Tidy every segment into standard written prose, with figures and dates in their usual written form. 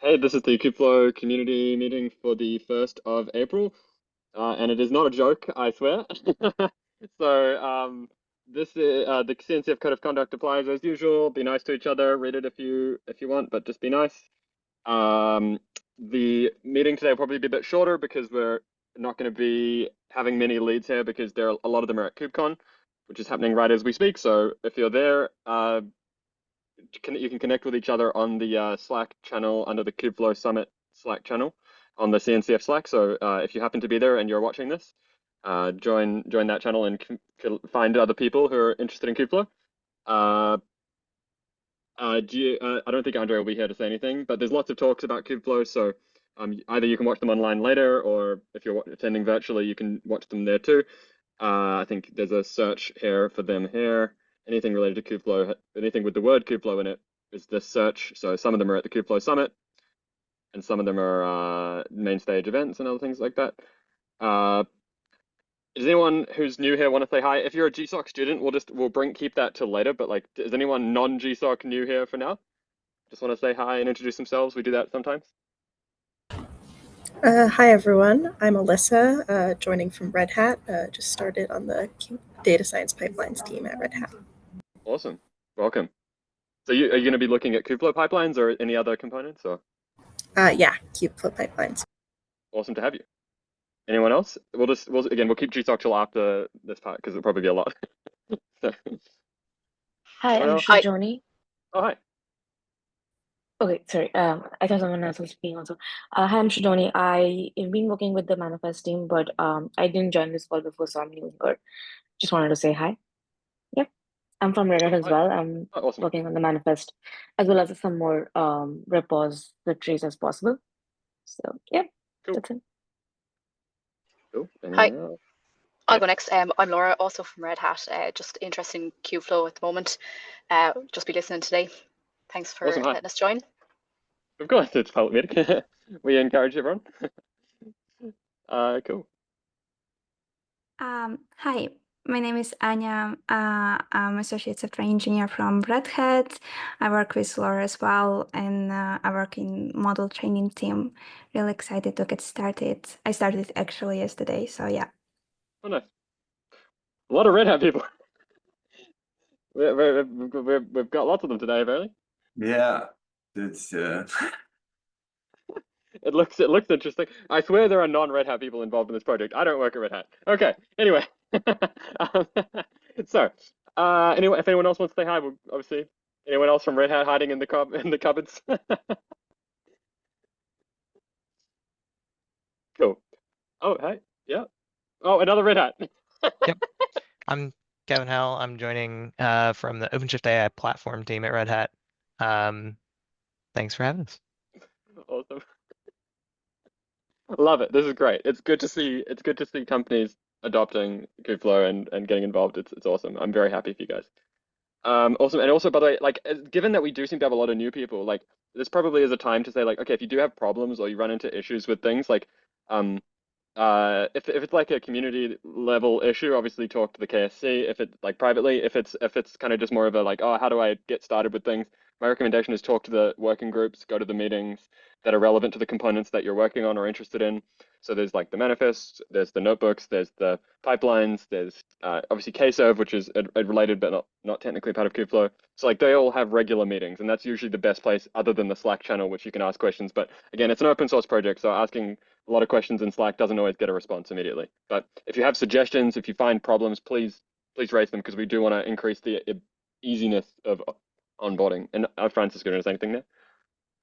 Hey, this is the Kubeflow community meeting for the 1st of April, and it is not a joke, I swear. So, this is, the CNCF Code of Conduct applies as usual. Be nice to each other. Read it if you want, but just be nice. Um, the meeting today will probably be a bit shorter because we're not going to be having many leads here because a lot of them are at KubeCon, which is happening right as we speak. So if you're there, you can connect with each other on the Slack channel under the Kubeflow Summit Slack channel on the CNCF Slack. So if you happen to be there and you're watching this, join that channel and find other people who are interested in Kubeflow. Uh, I don't think Andre will be here to say anything, but there's lots of talks about Kubeflow, so either you can watch them online later, or if you're attending virtually, you can watch them there too. I think there's a search here for them here. Anything related to Kubeflow, anything with the word Kubeflow in it is this search. So some of them are at the Kubeflow Summit, and some of them are main stage events and other things like that. Uh, does anyone who's new here want to say hi? If you're a GSOC student, keep that till later. But like, is anyone non-GSOC new here for now? Just want to say hi and introduce themselves. We do that sometimes. Hi everyone, I'm Alyssa, joining from Red Hat. Just started on the data science pipelines team at Red Hat. Awesome. Welcome. So are you going to be looking at Kubeflow pipelines or any other components? Or Yeah, Kubeflow pipelines. awesome to have you. Anyone else? We'll keep GSOC till after this part because it'll probably be a lot. So, Hi, anyone I'm else? Hi. Shajoni. Oh, hi. Okay, sorry. I thought someone else was speaking also. Hi, I'm Shajoni. I have been working with the Manifest team, but I didn't join this call before, so I'm new here. Just wanted to say hi. Yep. I'm from Red Hat as Hi. well. I'm Oh, awesome. working on the Manifest as well as some more repositories as possible. So, yeah, Cool. that's it. Cool. Hi. Anyone else? I'll Hi. go next. I'm Laura, also from Red Hat. Just interested in Kubeflow at the moment. Just be listening today. Thanks for Awesome. Hi. letting us join. Of course, it's public meeting. We encourage everyone. Cool. Hi, my name is Anya. I'm associate software engineer from Red Hat. I work with Laura as well, and I work in model training team. Really excited to get started. I started actually yesterday, so yeah. Oh, nice. A lot of Red Hat people. We've got lots of them today, apparently. Yeah, it's It looks interesting. I swear there are non-Red Hat people involved in this project. I don't work at Red Hat. Okay. Anyway, um, so anyway, if anyone else wants to say hi, obviously anyone else from Red Hat hiding in the cupboards. Cool. Oh, hey, yeah. Oh, another Red Hat. Yep. I'm Kevin Howell. I'm joining from the OpenShift AI platform team at Red Hat. Thanks for having us. Awesome. Love it. This is great. It's good to see. It's good to see companies adopting Kubeflow and getting involved. It's awesome. I'm very happy for you guys. Awesome. And also, by the way, like, given that we do seem to have a lot of new people, like, this probably is a time to say, like, okay, if you do have problems or you run into issues with things, like, um, if it's like a community level issue, obviously talk to the KSC. If it's like privately, if it's kind of just more of a like, oh, how do I get started with things? My recommendation is talk to the working groups, go to the meetings that are relevant to the components that you're working on or interested in. So there's like the manifest, there's the notebooks, there's the pipelines, there's obviously Kserve, which is related but not technically part of Kubeflow. So like they all have regular meetings, and that's usually the best place other than the Slack channel, which you can ask questions. But again, it's an open source project, so asking a lot of questions in Slack doesn't always get a response immediately. But if you have suggestions, if you find problems, please raise them because we do want to increase the easiness of onboarding. And Francis, going to say anything there?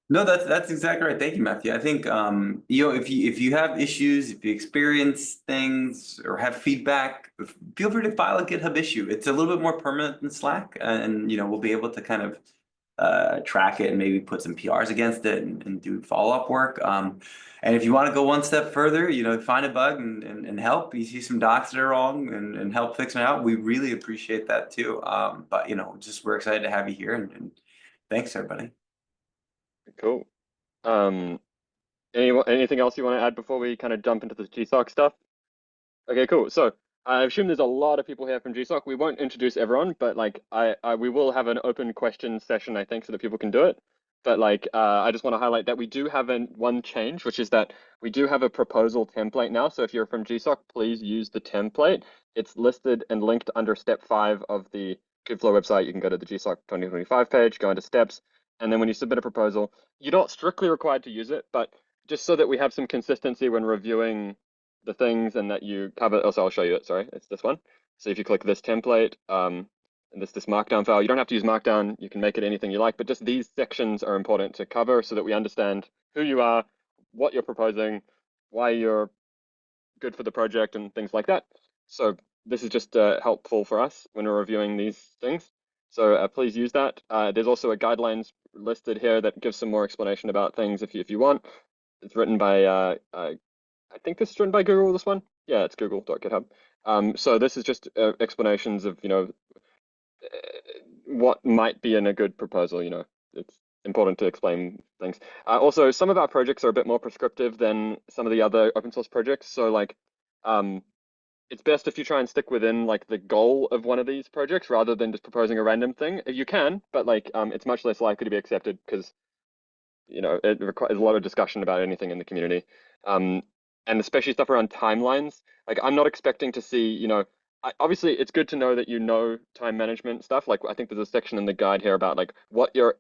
no, that's exactly right. Thank you, Matthew. I think if you have issues, if you experience things or have feedback, feel free to file a GitHub issue. It's a little bit more permanent than Slack, and we'll be able to kind of track it and maybe put some PRs against it and do follow-up work. And if you want to go one step further, find a bug and help. You see some docs that are wrong and help fix it out. We really appreciate that too. But just we're excited to have you here and thanks everybody. Cool. Anything else you want to add before we kind of jump into the GSOC stuff? Okay, cool. So I assume there's a lot of people here from GSOC. We won't introduce everyone, but like we will have an open question session, I think, so that people can do it. but like I just want to highlight that we do have one change, which is that we do have a proposal template now. So if you're from GSOC, please use the template. It's listed and linked under step 5 of the Kubeflow website. You can go to the GSOC 2025 page, go into steps, and then when you submit a proposal, you're not strictly required to use it, but just so that we have some consistency when reviewing the things and that you cover. Also, I'll show you it. Sorry, it's this one. So if you click this template, and this markdown file, you don't have to use markdown. You can make it anything you like, but just these sections are important to cover so that we understand who you are, what you're proposing, why you're good for the project, and things like that. So this is just helpful for us when we're reviewing these things. So please use that. There's also a guidelines listed here that gives some more explanation about things if you want. It's written by I think this is written by Google. This one, yeah, it's google.github. So this is just explanations of what might be in a good proposal. It's important to explain things. Also, some of our projects are a bit more prescriptive than some of the other open source projects. So like, it's best if you try and stick within like the goal of one of these projects rather than just proposing a random thing. You can, but like, it's much less likely to be accepted because it requires a lot of discussion about anything in the community, and especially stuff around timelines. Like, I'm not expecting to see, obviously it's good to know that time management stuff. Like, I think there's a section in the guide here about like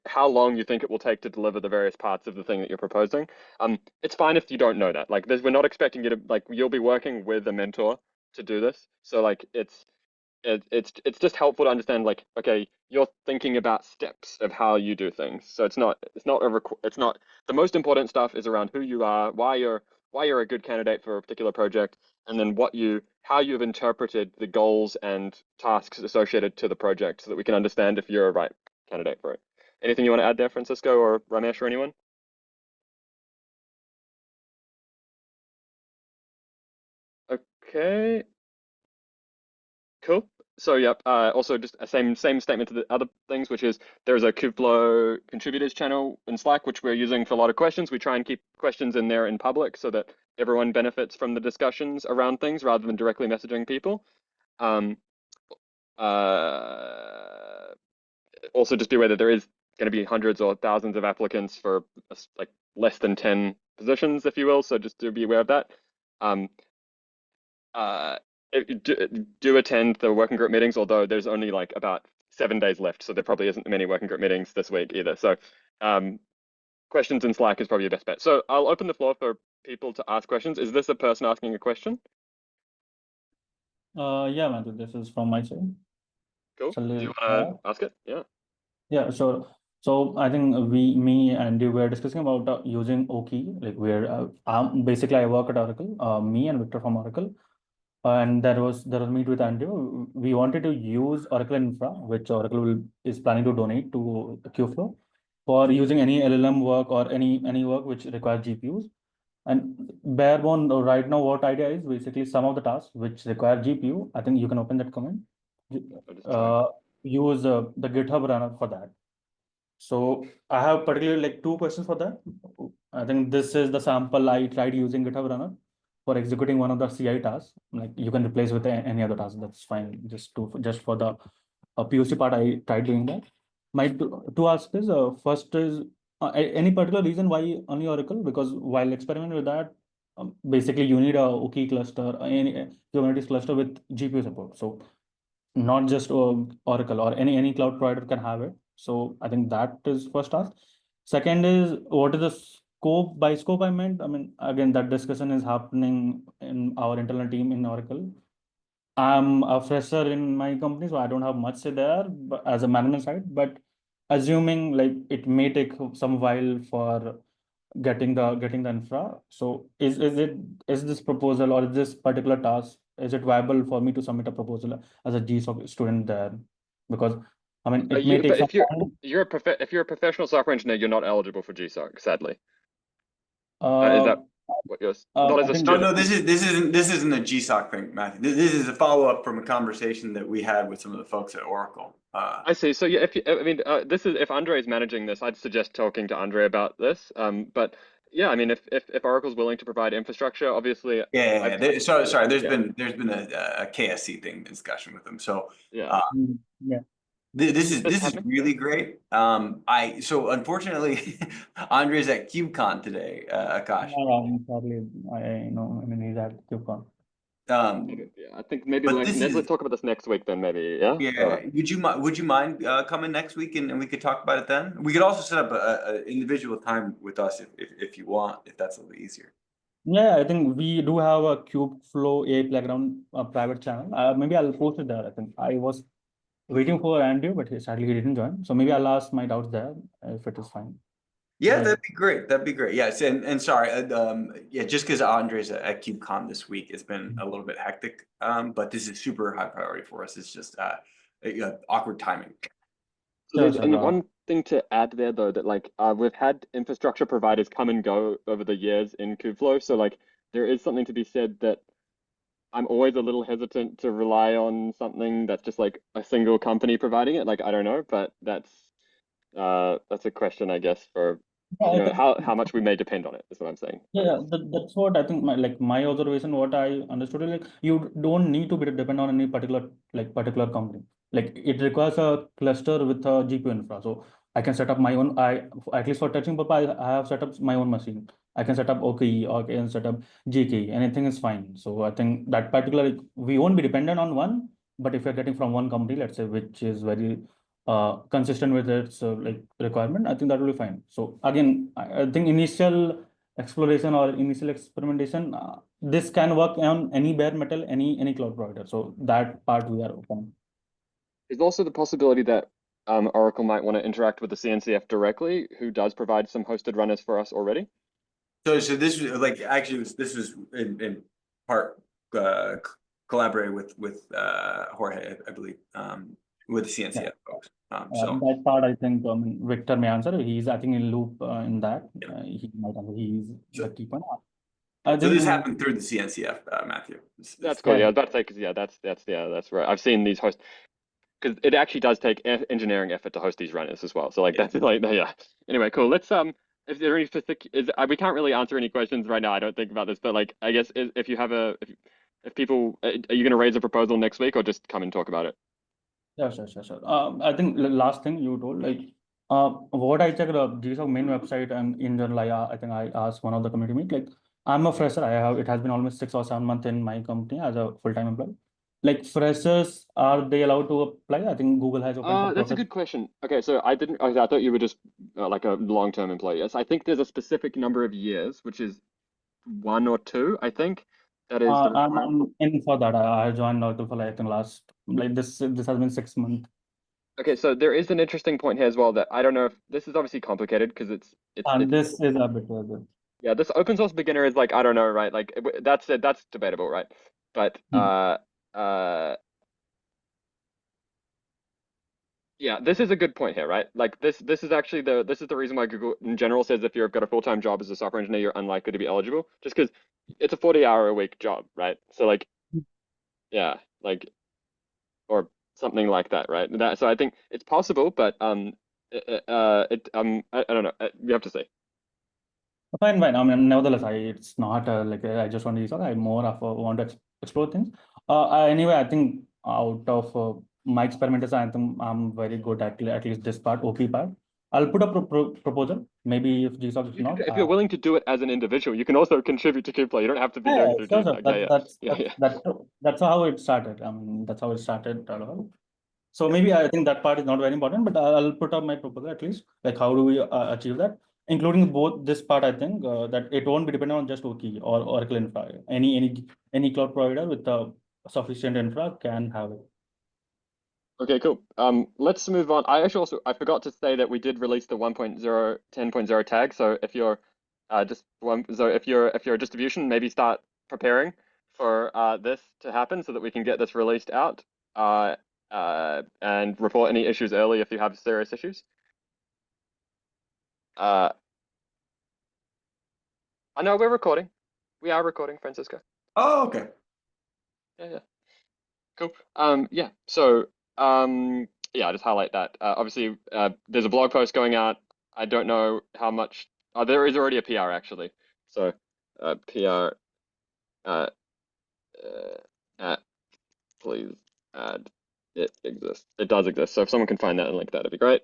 how long you think it will take to deliver the various parts of the thing that you're proposing. It's fine if you don't know that. Like, we're not expecting you to like you'll be working with a mentor to do this. So like, it's just helpful to understand like, okay, you're thinking about steps of how you do things. So it's not the most important stuff is around who you are, why you're a good candidate for a particular project, and then how you've interpreted the goals and tasks associated to the project so that we can understand if you're a right candidate for it. Anything you want to add there, Francisco or Ramesh or anyone? Okay. Cool. So yep. Also, just a same statement to the other things, which is there's a Kubeflow contributors channel in Slack, which we're using for a lot of questions. We try and keep questions in there in public so that everyone benefits from the discussions around things rather than directly messaging people. Also, just be aware that there is going to be hundreds or thousands of applicants for like less than 10 positions, if you will. So just do be aware of that. Do attend the working group meetings, although there's only like about 7 days left, so there probably isn't many working group meetings this week either. So questions in Slack is probably your best bet. So I'll open the floor for people to ask questions. Is this a person asking a question? Yeah, Matthew, this is from my side. Cool. Shall Do we you want to ask it? Yeah. Yeah, sure. So I think me and you were discussing about using Oki, like where basically I work at Oracle, me and Victor from Oracle, and there was meet with Andrew. We wanted to use Oracle Infra, which is planning to donate to Qflow for using any LLM work or any work which requires GPUs. And barebone right now, what idea is basically some of the tasks which require GPU. I think you can open that comment. Use the GitHub runner for that. So I have particularly like 2 questions for that. I think this is the sample I tried using GitHub runner for executing one of the CI tasks. Like you can replace with any other task. That's fine. Just for the POC part, I tried doing that. My two asks is first is any particular reason why only Oracle? Because while experimenting with that, basically you need a Oki cluster, any Kubernetes cluster with GPU support. So not just Oracle or any cloud provider can have it. So I think that is first ask. Second is what is the scope? By scope, I mean, again, that discussion is happening in our internal team in Oracle. I'm a fresher in my company, so I don't have much say there but as a management side, but assuming like it may take some while for getting the infra. So is this proposal or is this particular task, is it viable for me to submit a proposal as a GSOC student there? Because I mean it may take But some if you're time. if you're a professional software engineer, you're not eligible for GSOC, sadly. Is Uh, that what you're not as I a think student? No, this isn't a GSOC thing, Matthew. This is a follow-up from a conversation that we had with some of the folks at Oracle. I see. So yeah, this is if Andre is managing this, I'd suggest talking to Andre about this. But yeah, I mean, if Oracle's willing to provide infrastructure, obviously. Sorry. There's Yeah. been a KSC thing discussion with them. So Yeah. yeah. This is happening? really great. So unfortunately, Andre's at KubeCon today, Akash. Probably, I know, I mean, he's at KubeCon. Um, Yeah, I think maybe but like this let's is, talk about this next week then maybe. Yeah. yeah, Or- would you mind coming next week and we could talk about it then? We could also set up a individual time with us if you want, if that's a little easier. Yeah, I think we do have a Kubeflow AI Playground private channel. Maybe I'll post it there. I think I was waiting for Andrew, but sadly he didn't join. So maybe I'll ask my doubts there if it is fine. Yeah, Yeah. that'd be great. That'd be great. Yes, and sorry, yeah, just because Andre's at KubeCon this week, it's been a little bit hectic. But this is super high priority for us. It's just awkward timing. So Sure, there's sure. and one thing to add there though that like we've had infrastructure providers come and go over the years in Kubeflow. So like there is something to be said that I'm always a little hesitant to rely on something that's just like a single company providing it. Like I don't know, but that's a question I guess for Yeah, you I know think how much we may depend on it is what I'm saying. yeah, that's what I think my observation, what I understood is like you don't need to be dependent on any particular company. Like it requires a cluster with a GPU infra. So I can set up my own, I at least for touching purpose, I have set up my own machine. I can set up OKE or I can set up GKE, anything is fine. So I think that particular we won't be dependent on one, but if you're getting from one company, let's say, which is very consistent with its requirement, I think that will be fine. So again, I think initial exploration or initial experimentation, this can work on any bare metal, any cloud provider. So that part we are open. There's also the possibility that Oracle might want to interact with the CNCF directly, who does provide some hosted runners for us already. So this was like actually this was in part collaborated with Jorge, I believe, with the CNCF Yeah. folks. So That part I think Victor may answer. He's I think in loop in that. Yeah. He might answer. He's the key point. so I think this happened through the CNCF, Matthew. That's cool. Yeah, I was about to say because yeah, that's right. I've seen these hosts because it actually does take engineering effort to host these runners as well. So like that's like yeah. Anyway, cool. Let's if there are any specific we can't really answer any questions right now. I don't think about this, but like I guess if you have if people are you going to raise a proposal next week or just come and talk about it? Yeah, sure. I think last thing you told, what I checked, GSOC main website and in general, I think I asked one of the community meet, like, I'm a fresher. It has been almost 6 or 7 months in my company as a full-time employee. Like freshers, are they allowed to apply? I think Google has opened for That's a professionals. good question. Okay, so I thought you were just like a long-term employee. Yes, I think there's a specific number of years, which is 1 or 2, I think, that is the requirement. I'm in for that. I joined Oracle for like in last, like this has been 6 months. Okay, so there is an interesting point here as well that I don't know if this is obviously complicated because And this is a bit yeah, this open source beginner is like I don't know, right? Like that's it, that's debatable, right? But uh yeah, this is a good point here, right? Like this is actually this is the reason why Google in general says if you've got a full-time job as a software engineer, you're unlikely to be eligible, just because it's a 40-hour-a-week job, right? So like yeah, like or something like that, right? So I think it's possible, but I don't know. We have to see. Fine. I mean, nevertheless, it's not like I just want to use it. I more of want to explore things. Anyway, I think out of my experimentation, I think I'm very good at least this part, OP part. I'll put a proposal. Maybe if GSOC is not, If you're willing to do it as an individual, you can also contribute to Kubeflow. You don't have to be doing yeah, it through sure. GSOC. Yeah. That's how it started. I mean, that's how it started. So maybe I think that part is not very important, but I'll put up my proposal at least. Like, how do we achieve that? Including both this part, I think that it won't be dependent on just OKI or Oracle infra. Any cloud provider with sufficient infra can have it. Okay, cool. Let's move on. I forgot to say that we did release the 1.0 10.0 tag. So if you're if you're a distribution, maybe start preparing for this to happen so that we can get this released out. And report any issues early if you have serious issues. I know we're recording. We are recording, Francisco. Oh, okay. Yeah. Cool. Yeah. So, yeah, just highlight that. Obviously, there's a blog post going out. I don't know how much. There is already a PR actually. So, PR. Uh, please add It exists. It does exist. So if someone can find that and link that, it'd be great.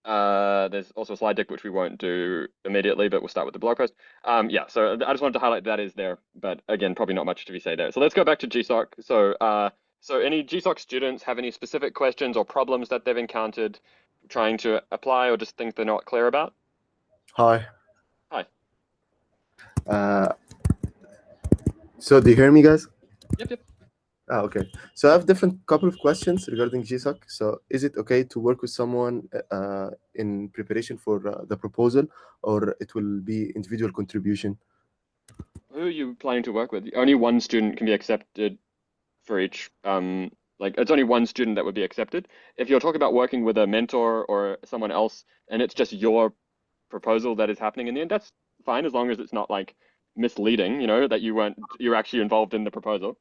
There's also a slide deck which we won't do immediately, but we'll start with the blog post. Yeah, so I just wanted to highlight that is there, but again, probably not much to be said there. So let's go back to GSOC. So any GSOC students have any specific questions or problems that they've encountered trying to apply, or just things they're not clear about? Hi. Hi. So do you hear me, guys? Yep. Okay. So I have different couple of questions regarding GSOC. So is it okay to work with someone in preparation for the proposal, or it will be individual contribution? Who are you planning to work with? Only one student can be accepted for each. Like it's only one student that would be accepted. If you're talking about working with a mentor or someone else, and it's just your proposal that is happening in the end, that's fine as long as it's not like misleading, that you're actually involved in the proposal.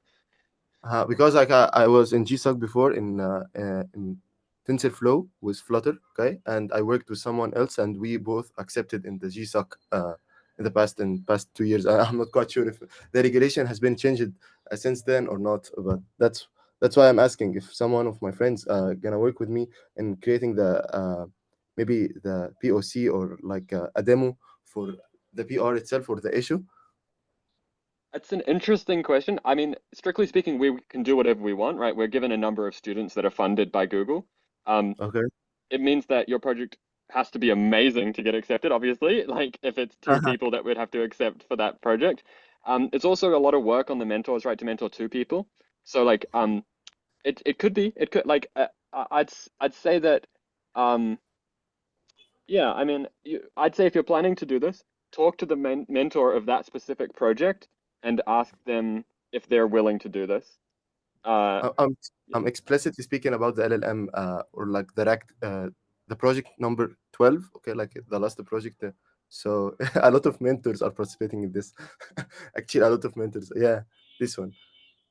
Because like I was in GSOC before in TensorFlow with Flutter, okay, and I worked with someone else, and we both accepted in the GSOC in the past 2 years. I'm not quite sure if the regulation has been changed since then or not, but that's why I'm asking if someone of my friends gonna work with me in creating the maybe the POC or like a demo for the PR itself or the issue. It's an interesting question. I mean, strictly speaking, we can do whatever we want, right? We're given a number of students that are funded by Google. Okay. It means that your project has to be amazing to get accepted, obviously. Like if it's two people that we'd have to accept for that project. It's also a lot of work on the mentors, right, to mentor two people. So like it could be, like I'd say that yeah, I mean, I'd say if you're planning to do this, talk to the mentor of that specific project and ask them if they're willing to do this. I- I'm I'm explicitly speaking about the LLM or like the project number 12, okay, like the last project. So a lot of mentors are participating in this. Actually, a lot of mentors. Yeah, this one.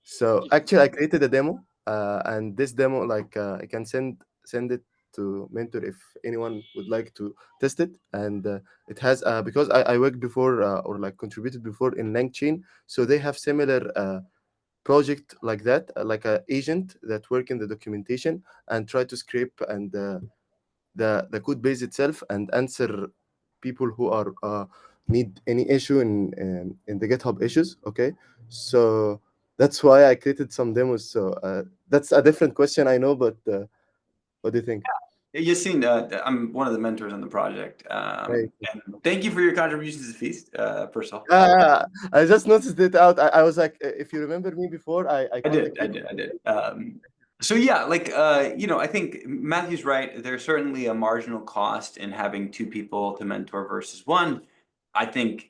So actually, I created a demo, and this demo, like, I can send it to mentor if anyone would like to test it. And it has because I worked before or like contributed before in LangChain, so they have similar project like that, like a agent that work in the documentation and try to scrape and the code base itself and answer people who are need any issue in the GitHub issues. Okay, so that's why I created some demos. So that's a different question, I know, but what do you think? Yassine, I'm one of the mentors on the project. Right. And thank you for your contributions to the feast, first of all. I just noticed it out. I was like, if you remember me before, I did. contacted. So yeah, like I think Matthew's right. There's certainly a marginal cost in having two people to mentor versus one. I think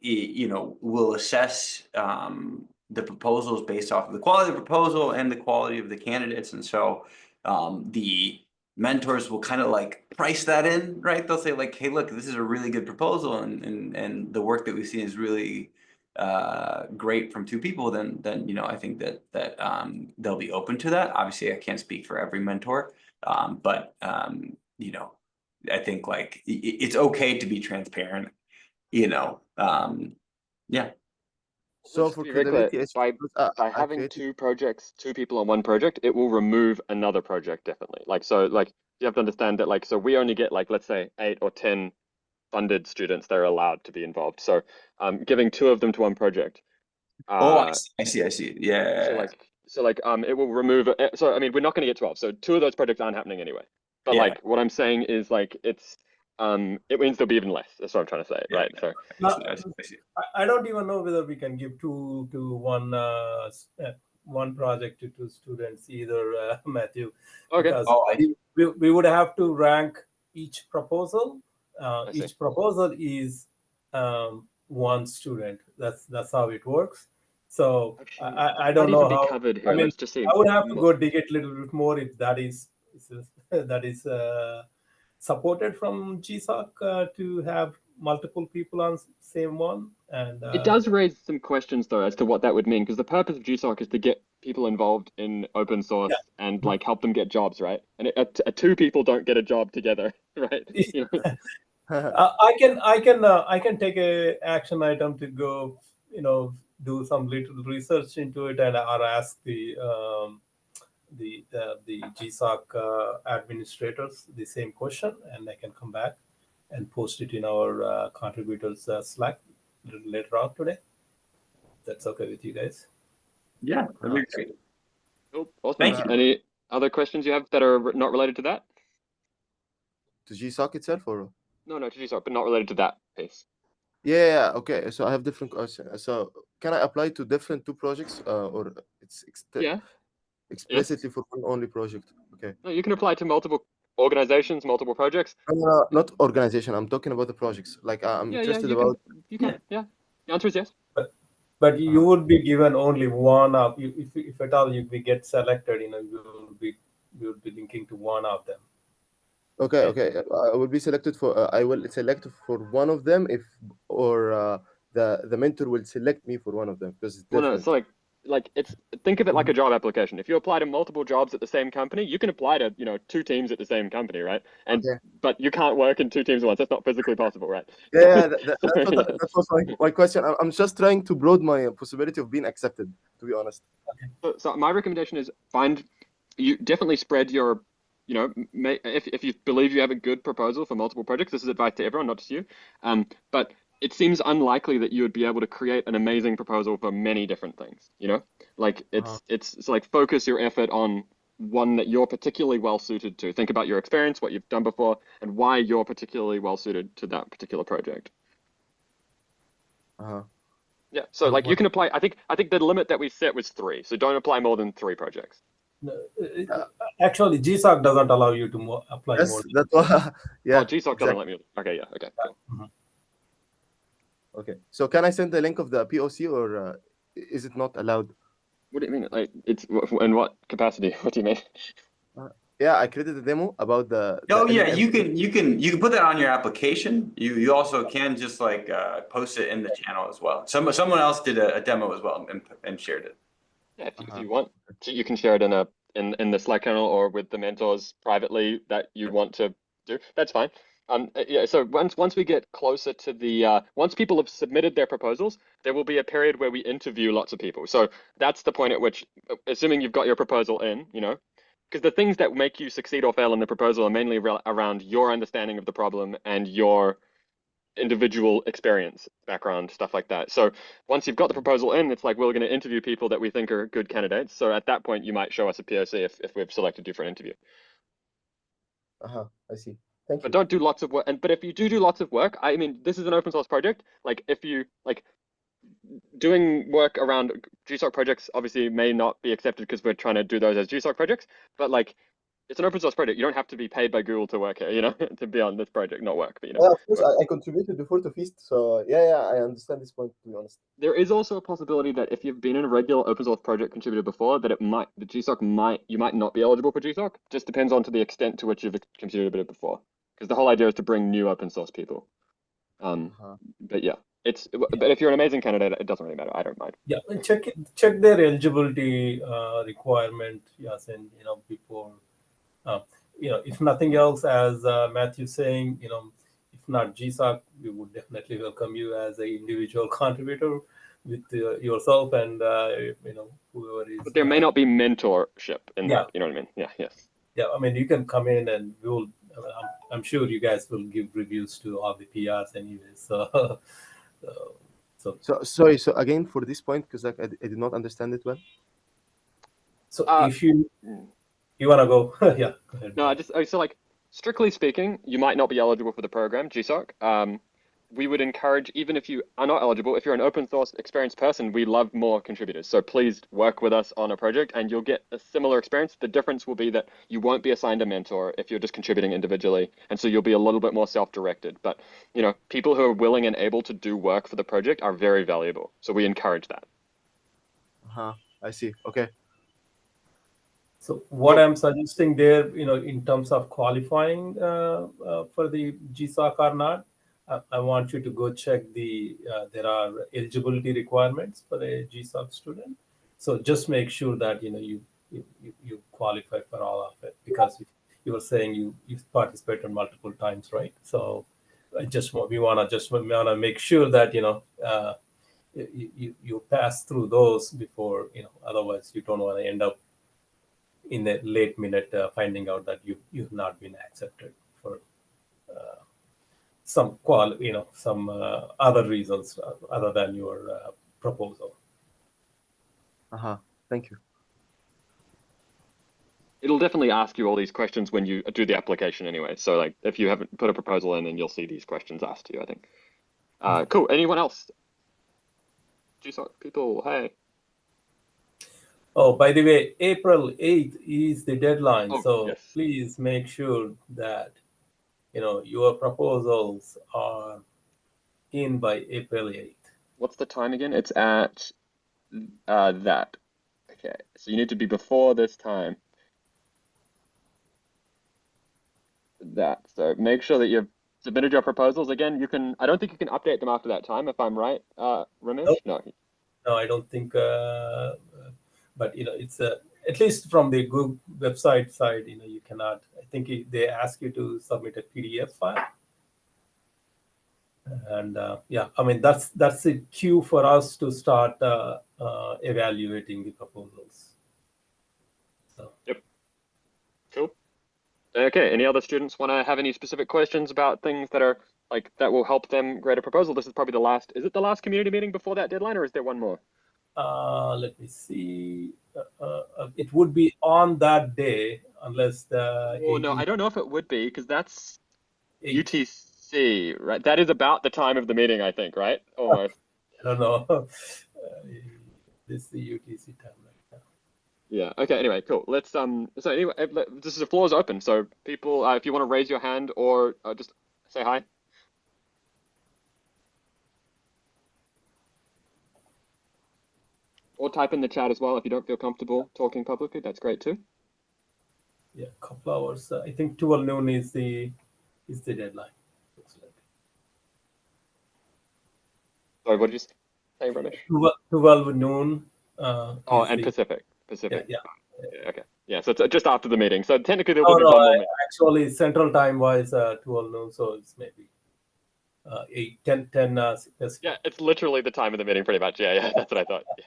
we'll assess the proposals based off of the quality of the proposal and the quality of the candidates, and so the mentors will kind of like price that in, right? They'll say like, hey, look, this is a really good proposal, and the work that we've seen is really great from two people. Then I think that they'll be open to that. Obviously, I can't speak for every mentor, but I think like it's okay to be transparent. Yeah. So Just for to be very clear, credibility, by I having created. two people on one project, it will remove another project definitely. Like you have to understand that so we only get like let's say 8 or 10 funded students that are allowed to be involved. So giving two of them to one project. Oh, I see. Yeah. So it will remove. So I mean, we're not going to get 12. So two of those projects aren't happening anyway. But Yeah. like what I'm saying is like it means there'll be even less. That's what I'm trying to say, Yeah, right? So I see. I don't even know whether we can give two to one project to two students either, Matthew, okay. because we would have to rank each proposal. Each proposal is one student. That's how it works. So Actually, I don't know how. Covered here. I mean, Let's just see. I would have to go dig it a little bit more if that is supported from GSOC to have multiple people on same one. And It does raise some questions though as to what that would mean, because the purpose of GSOC is to get people involved in open source and like help them get jobs, right? And two people don't get a job together, right? I can take a action item to go, do some little research into it, and or ask the the GSOC administrators the same question, and I can come back and post it in our contributors Slack later on today. That's okay with you guys? Yeah, that'd be great. Cool. Awesome. Thank you. Any other questions you have that are not related to that? To GSOC itself, or? No, to GSOC, but not related to that piece. Yeah, okay. So I have different questions. So can I apply to different two projects, or it's Yeah. explicitly for one only project? Okay. No, you can apply to multiple organizations, multiple projects. Not organization. I'm talking about the projects. Like I'm interested about. You can. Yeah. The answer is yes. But you would be given only one of, if at all we get selected, we will be linking to one of them. Okay. I will be selected for. I will select for one of them or the mentor will select me for one of them because it's Well, different. no, it's think of it like a job application. If you apply to multiple jobs at the same company, you can apply to, two teams at the same company, right? But you can't work in two teams at once. That's not physically possible, right? Yeah, that was my question. I'm just trying to broaden my possibility of being accepted, to be honest. So my recommendation is you definitely spread your, if you believe you have a good proposal for multiple projects, this is advice to everyone, not just you. But it seems unlikely that you would be able to create an amazing proposal for many different things, Like it's like focus your effort on one that you're particularly well suited to. Think about your experience, what you've done before, and why you're particularly well suited to that particular project. Yeah, so like you can apply. I think the limit that we set was 3, so don't apply more than 3 projects. No, actually, GSOC doesn't allow you to apply more. That's why. Yeah. Oh, GSOC doesn't let me. Okay, yeah, okay, cool. Okay, so can I send the link of the POC or is it not allowed? What do you mean? Like, it's in what capacity? What do you mean? Yeah, I created a demo about the. Oh yeah, you can put that on your application. You also can just like post it in the channel as well. Someone else did a demo as well and shared it. Yeah, if you want, you can share it in the Slack channel or with the mentors privately that you want to do. That's fine. Yeah. So once we get closer to the once people have submitted their proposals, there will be a period where we interview lots of people. So that's the point at which, assuming you've got your proposal in, because the things that make you succeed or fail in the proposal are mainly around your understanding of the problem and your individual experience, background, stuff like that. So once you've got the proposal in, it's like we're going to interview people that we think are good candidates. So at that point, you might show us a POC if we've selected you for an interview. I see. Thank you. But don't do lots of work. But if you do lots of work, I mean, this is an open source project. Like if you doing work around GSOC projects obviously may not be accepted because we're trying to do those as GSOC projects, but it's an open source project. You don't have to be paid by Google to work here, to be on this project, not work. But Yeah, of course, I contributed before to Feast, so yeah, I understand this point, to be honest. There is also a possibility that if you've been in a regular open source project contributor before, that you might not be eligible for GSOC. Just depends on to the extent to which you've contributed before, because the whole idea is to bring new open source people. But yeah. But if you're an amazing candidate, it doesn't really matter. I don't mind. Yeah, check their eligibility requirement, yes, and before, if nothing else, as Matthew's saying, if not GSOC, we would definitely welcome you as an individual contributor with yourself and whoever is. But there may not be mentorship in that. You know what I mean? Yeah. Yes. Yeah, I mean, you can come in and I'm sure you guys will give reviews to all the PRs anyway. So. So sorry. So again, for this point, because I did not understand it well. So if you want to go, yeah, go ahead. No, strictly speaking, you might not be eligible for the program GSOC. We would encourage, even if you are not eligible, if you're an open source experienced person, we love more contributors. So please work with us on a project and you'll get a similar experience. The difference will be that you won't be assigned a mentor if you're just contributing individually. And so you'll be a little bit more self-directed. But, people who are willing and able to do work for the project are very valuable. So we encourage that. I see. Okay. So what I'm suggesting there, in terms of qualifying for the GSOC or not, I want you to go check there are eligibility requirements for a GSOC student. So just make sure that you qualify for all of it, because you were saying you participated multiple times, right? So we want to make sure that you pass through those before, otherwise you don't want to end up in a late minute finding out that you've not been accepted for some some other reasons other than your proposal. Thank you. It'll definitely ask you all these questions when you do the application anyway. So like if you haven't put a proposal in, then you'll see these questions asked to you, I think. Cool. Anyone else? GSOC people, hey. Oh, by the way, April 8th is the deadline. Oh, So yes. please make sure that your proposals are in by April 8th. What's the time again? It's at that. Okay, so you need to be before this time. That. So make sure that you've submitted your proposals. Again, you can, I don't think you can update them after that time, if I'm right, Ramesh? No. No, I don't think, but it's at least from the Google website side, you cannot, I think they ask you to submit a PDF file. And yeah, I mean, that's the cue for us to start evaluating the proposals. So. Yep. Cool. Okay, any other students want to have any specific questions about things that are like that will help them grade a proposal? This is probably the last, is it the last community meeting before that deadline, or is there one more? Let me see. It would be on that day unless the. Oh, no, I don't know if it would be because that's UTC, right? That is about the time of the meeting, I think, right? Almost. I don't know. This is the UTC time right now. Yeah. Okay. Anyway, cool. Let's So anyway, the floor is open. So people, if you want to raise your hand or just say hi. Or type in the chat as well if you don't feel comfortable talking publicly. That's great too. Yeah, a couple hours. I think 12 noon is the deadline. Looks like. Sorry, what did you say, Ramesh? 12 noon. Oh, and Pacific. Yeah. Okay. Yeah. So it's just after the meeting. So technically there Oh, will be no, one more meeting. actually Central Time was 12 noon, so it's maybe 8, 10. Yeah, it's literally the time of the meeting, pretty much. Yeah, that's what I thought. Yeah.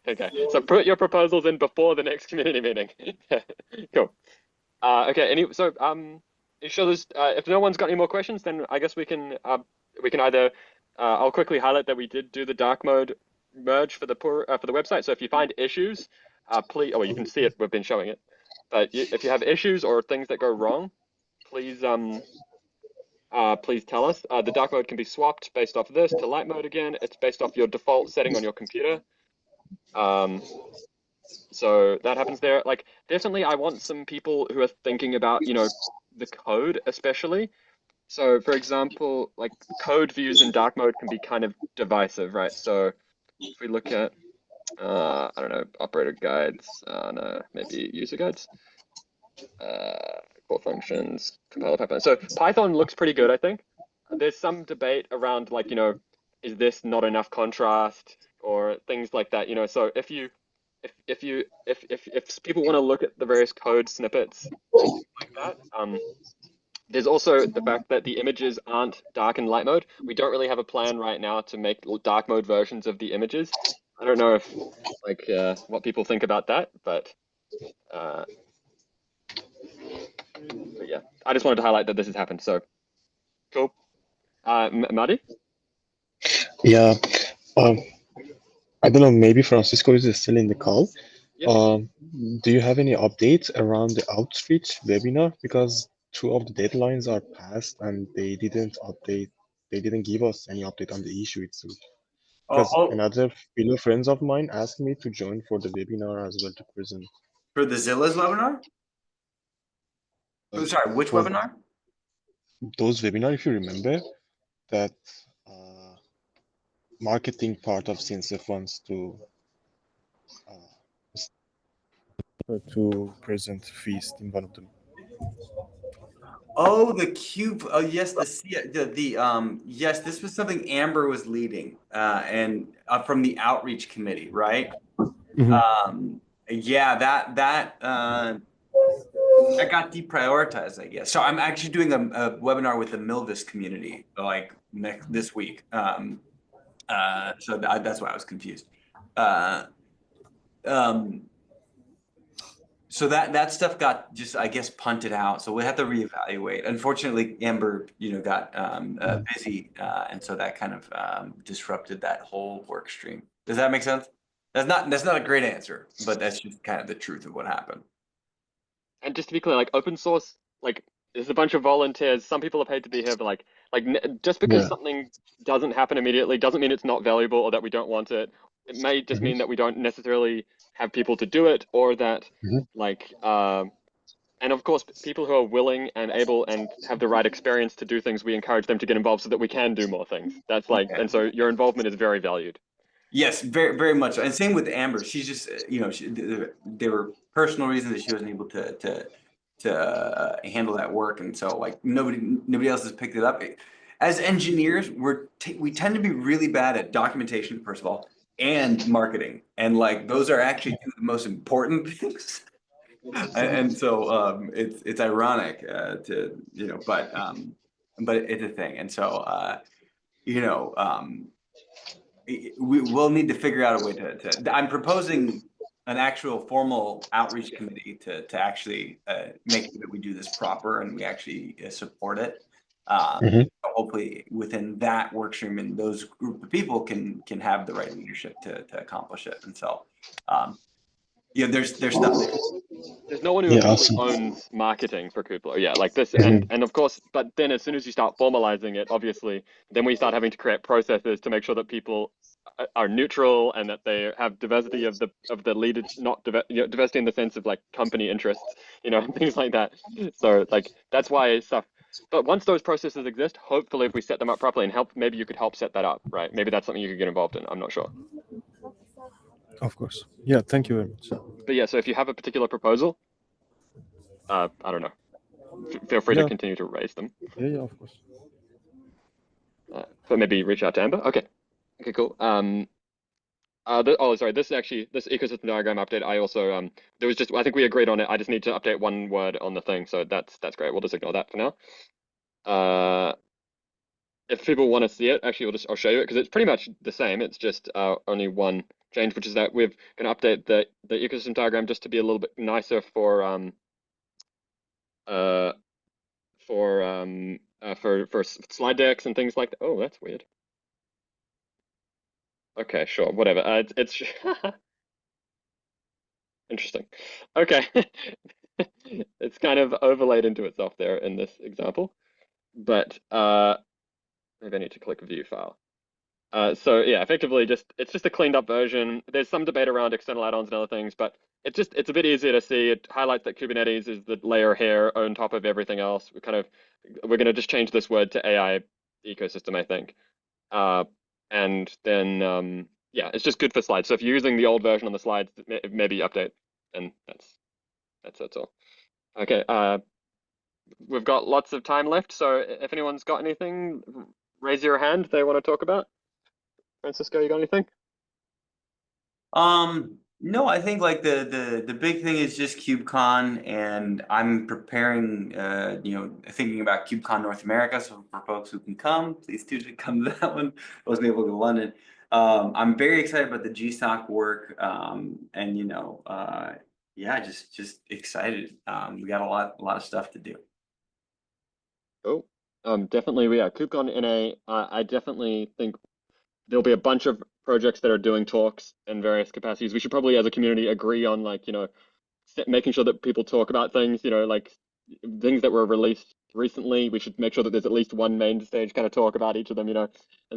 Okay, so put your proposals in before the next community meeting. Cool. Okay. You sure there's if no one's got any more questions, then I guess we can either I'll quickly highlight that we did do the dark mode merge for the website. So if you find issues, please, you can see it. We've been showing it. But if you have issues or things that go wrong, please please tell us. The dark mode can be swapped based off this to light mode again. It's based off your default setting on your computer. So that happens there. Like, definitely I want some people who are thinking about, the code especially. So for example, like code views in dark mode can be kind of divisive, right? So if we look at, I don't know, operator guides, no, maybe user guides, core functions, compiler pipeline. So Python looks pretty good, I think. There's some debate around like, is this not enough contrast or things like that, So if people want to look at the various code snippets like that, there's also the fact that the images aren't dark and light mode. We don't really have a plan right now to make dark mode versions of the images. I don't know if what people think about that, but yeah, I just wanted to highlight that this has happened. So cool. Madi? Yeah. I don't know, maybe Francisco is still in the call. Yeah. Do you have any updates around the outreach webinar? Because 2 of the deadlines are passed and they didn't give us any update on the issue itself. Because another fellow friends of mine asked me to join for the webinar as well to present. For the Zilla's webinar? Oh, sorry, which webinar? Those webinar, if you remember, that marketing part of CNCF wants to present feast in one of them. Oh, the cube. Oh, yes, yes, this was something Amber was leading, and from the outreach committee, right? Mm-hmm. Yeah, that got deprioritized, I guess. So I'm actually doing a webinar with the Milvis community like this week. So that's why I was confused. So that stuff got just, I guess, punted out. So we have to reevaluate. Unfortunately, Amber, got busy, and so that kind of disrupted that whole work stream. Does that make sense? That's not a great answer, but that's just kind of the truth of what happened. And just to be clear, like open source, like there's a bunch of volunteers. Some people are paid to be here, but just because Yeah. something doesn't happen immediately doesn't mean it's not valuable or that we don't want it. It may just mean that we don't necessarily have people to do it, or that and of course, people who are willing and able and have the right experience to do things, we encourage them to get involved so that we can do more things. That's and so your involvement is very valued. Yes, very, very much so. And same with Amber. She's just, there were personal reasons that she wasn't able to handle that work, and so like nobody else has picked it up. As engineers, we tend to be really bad at documentation, first of all, and marketing, and like those are actually two of the most important things. And so it's ironic but it's a thing, and so we will need to figure out a way to I'm proposing an actual formal outreach committee to actually make sure that we do this proper and we actually support it. Hopefully within that work stream and those group of people can have the right leadership to accomplish it. And so there's stuff there. There's no one who actually owns marketing for Kubeflow. Yeah, like this, and of course, but then as soon as you start formalizing it, obviously, then we start having to create processes to make sure that people are neutral and that they have diversity of the leaders, not diversity in the sense of like company interests, and things like that. So like that's why stuff. But once those processes exist, hopefully, if we set them up properly and maybe you could help set that up, right? Maybe that's something you could get involved in. I'm not sure. Of course. Yeah, thank you very much. But yeah, so if you have a particular proposal, I don't know. Feel free to continue to raise them. Yeah, of course. But maybe reach out to Amber. Okay, cool. This ecosystem diagram update. I also there was just I think we agreed on it. I just need to update one word on the thing, so that's great. We'll just ignore that for now. If people want to see it, actually, I'll show you it because it's pretty much the same. It's just only one change, which is that we're going to update the ecosystem diagram just to be a little bit nicer for slide decks and things like that. Oh, that's weird. Okay, sure, whatever. It's interesting. Okay, it's kind of overlaid into itself there in this example, but maybe I need to click view file. So yeah, effectively it's just a cleaned up version. There's some debate around external add-ons and other things, but it's a bit easier to see. It highlights that Kubernetes is the layer here on top of everything else. We're gonna just change this word to AI ecosystem, I think. And then yeah, it's just good for slides. So if you're using the old version on the slides, maybe update, and that's all. Okay, we've got lots of time left, so if anyone's got anything, raise your hand they want to talk about. Francisco, you got anything? No, I think like the big thing is just KubeCon, and I'm preparing, thinking about KubeCon North America. So for folks who can come, please do come to that one. I wasn't able to go to London. I'm very excited about the GSOC work, and yeah, just excited. We got a lot of stuff to do. Oh, definitely, yeah. KubeCon NA. I definitely think there'll be a bunch of projects that are doing talks in various capacities. We should probably, as a community, agree on making sure that people talk about things. Like things that were released recently. We should make sure that there's at least one main stage kind of talk about each of them. And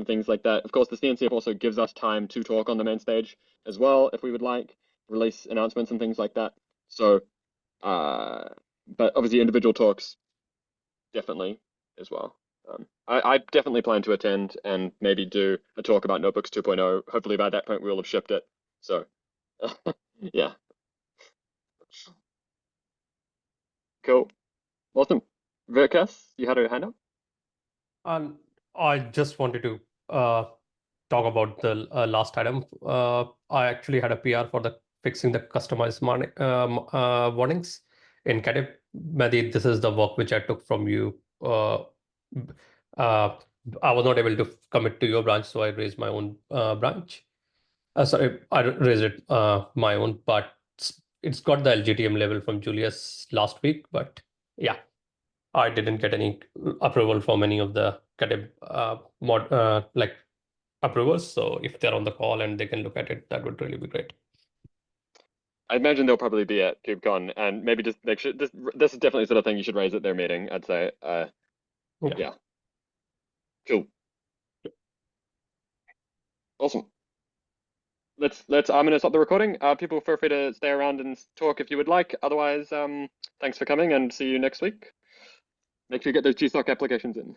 things like that. Of course, the CNCF also gives us time to talk on the main stage as well, if we would like, release announcements and things like that. So, but obviously individual talks definitely as well. I definitely plan to attend and maybe do a talk about Notebooks 2.0. Hopefully by that point we will have shipped it. So yeah. Cool. Awesome. Virkas, you had a hand up? I just wanted to talk about the last item. I actually had a PR for fixing the customized warnings in Kadib. Mehdi, this is the work which I took from you. I was not able to commit to your branch, so I raised my own branch. Sorry, I raised it my own, but it's got the LGTM level from Julius last week, but yeah, I didn't get any approval from any of the like approvers. So if they're on the call and they can look at it, that would really be great. I imagine they'll probably be at KubeCon, and maybe just make sure this is definitely the sort of thing you should raise at their meeting, I'd say. Yeah. Cool. Awesome. I'm gonna stop the recording. People feel free to stay around and talk if you would like. Otherwise, thanks for coming and see you next week. Make sure you get those GSOC applications in.